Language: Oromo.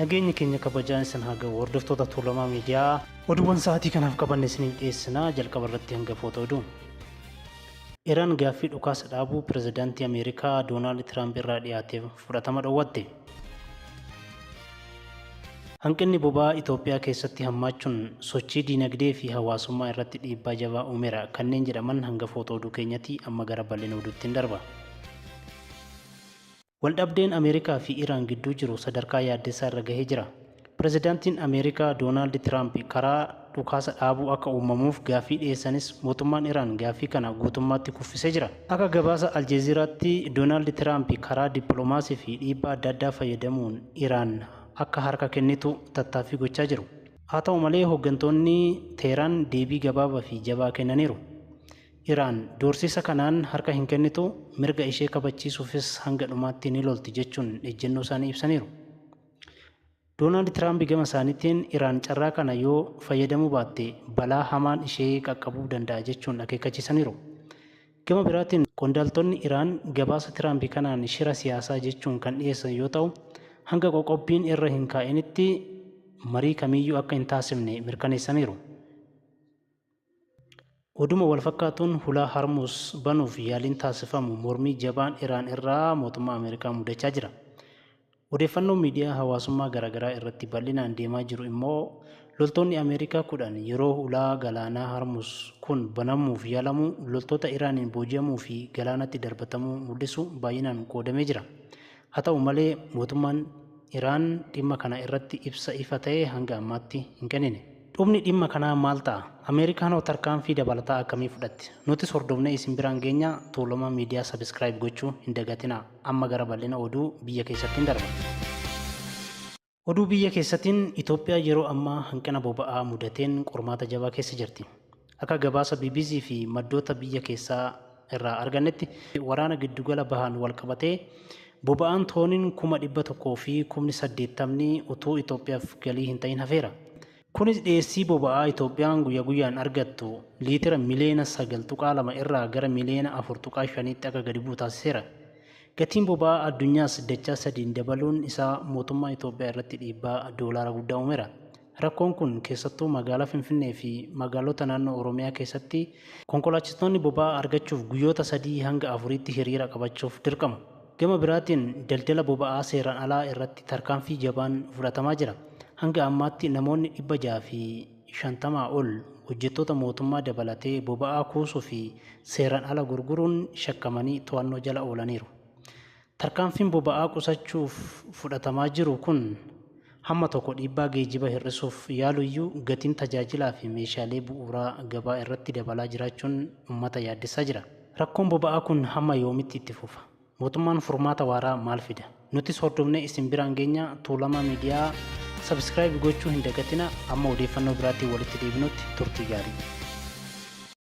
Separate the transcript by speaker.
Speaker 1: Nageenyi keenya kabajaan isin haa ga'u hordoftoota Tuulamaa Miidiyaa oduuwwan sa'aatii kanaaf qabanne isiniif dhiyeessinaa jalqaba irratti hangafoota oduu. Iraan gaaffii dhukaasa dhaabuu pirezidaantii Ameerikaa Doonaald Tiraamp irraa dhiyaateef fudhatama dhowwatte. Hanqinni boba'aa Itoophiyaa keessatti hammaachuun sochii diinagdee fi hawaasummaa irratti dhiibbaa jabaa uumeera kanneen jedhaman hangafoota oduu keenyatti amma gara bal'ina oduutti darba. Waldhabdeen Ameerikaa fi Iraan gidduu jiru sadarkaa yaaddessaa irra gahee jira. Pirezidaantiin Ameerikaa Doonaald Tiraamp karaa dhukaasa dhaabuu akka uumamuuf gaaffii dhiyeessanis mootummaan Iraan gaaffii kana guutummaatti kuffisee jira. Akka gabaasa Aljeeziraatti Doonaald Tiraamp karaa dippiloomaasii fi dhiibbaa adda addaa fayyadamuun Iraan akka harka kennitu tattaaffii gochaa jiru. Haa ta'u malee hooggantoonni Teheraan deebii gabaabaa fi jabaa kennaniiru. Iraan doorsisa kanaan harka hin kennitu mirga ishee kabachiisuufis hanga dhumaatti ni lolti jechuun ejjennoo isaanii ibsaniiru. Doonaald Tiraamp gama isaaniitiin Iraan carraa kana yoo fayyadamuu baatte balaa hamaan ishee qaqqabuu danda'a jechuun akeekkachiisaniiru. Gama biraatiin qondaaltonni Iraan gabaasa Tiraamp kanaan shira siyaasaa jechuun kan dhiyeessan yoo ta'u hanga qoqqobbiin irra hin kaa'initti marii kamiyyuu akka hin taasifne mirkaneessaniiru. Oduma walfakkaatuun hulaa Hormuz banuuf yaaliin taasifamu mormii jabaan Iraan irraa mootummaa Ameerikaa mudachaa jira. Odeeffannoo miidiyaa hawaasummaa garaagaraa irratti bal'inaan deemaa jiru immoo loltoonni Ameerikaa 10 yeroo hulaa galaanaa Hormuz kun banamuuf yaalamu loltoota Iraaniin booji'amuu fi galaanatti darbatamuu mul'isu baay'inaan qoodamee jira. Haa ta'u malee mootummaan Iraan dhimma kana irratti ibsa ifa ta'e hanga ammaatti hin kennine. Dhumni dhimma kanaa maal ta'a? Ameerikaan tarkaanfii dabalataa akkamii fudhatti? Nutis hordofnee isin biraan geenya Tuulamaa Miidiyaa sabiskiraayib gochuu hin dagatinaa. Amma gara bal'ina oduu biyya keessattiin darba. Oduu biyya keessattiin Itoophiyaa yeroo ammaa hanqina boba'aa mudateen qormaata jabaa keessa jirti. Akka gabaasa BBC fi maddoota biyya keessaa irraa argannetti waraana giddugala bahaan wal qabatee boba'aan tooniin 100,000 fi 80,000 utuu Itoophiyaaf galii hin ta'in hafeera. Kunis dhiyeessii boba'aa Itoophiyaan guyyaa guyyaan argattu liitira miliyoona 9.2 irraa gara miliyoona 4.5tti akka gadi bu'u taasiseera. Gatiin boba'aa addunyaas dachaa 3 dabaluun isaa mootummaa Itoophiyaa irratti dhiibbaa doolaara guddaa uumeera. Rakkoon kun keessattuu magaalaa Finfinnee fi magaalota naannoo Oromiyaa keessatti konkolaachistoonni boba'aa argachuuf guyyoota 3 hanga 4tti hiriira qabachuuf dirqamu. Gama biraatiin daldala boba'aa seeraan alaa irratti tarkaanfii jabaan fudhatamaa jira. Hanga ammaatti namoonni 650 ol hojjettoota mootummaa dabalatee boba'aa kuusuu fi seeraan ala gurguruun shakkamanii to'annoo jala oolaniiru. Tarkaanfiin boba'aa qusachuuf fudhatamaa jiru kun hamma tokko dhiibbaa geejjiba hir'isuuf yaaluyyuu gatiin tajaajilaa fi meeshaalee bu'uuraa gabaa irratti dabalaa jiraachuun uummata yaaddessaa jira. Rakkoon boba'aa kun hamma yoomitti itti fufa? Mootummaan furmaata waaraa maal fida? Nutis hordofnee isin biraan geenya Tuulamaa Miidiyaa sabiskiraayib gochuu hin dagatina. Amma odeeffannoo biraatiin walitti deebinutti turtii gaarii.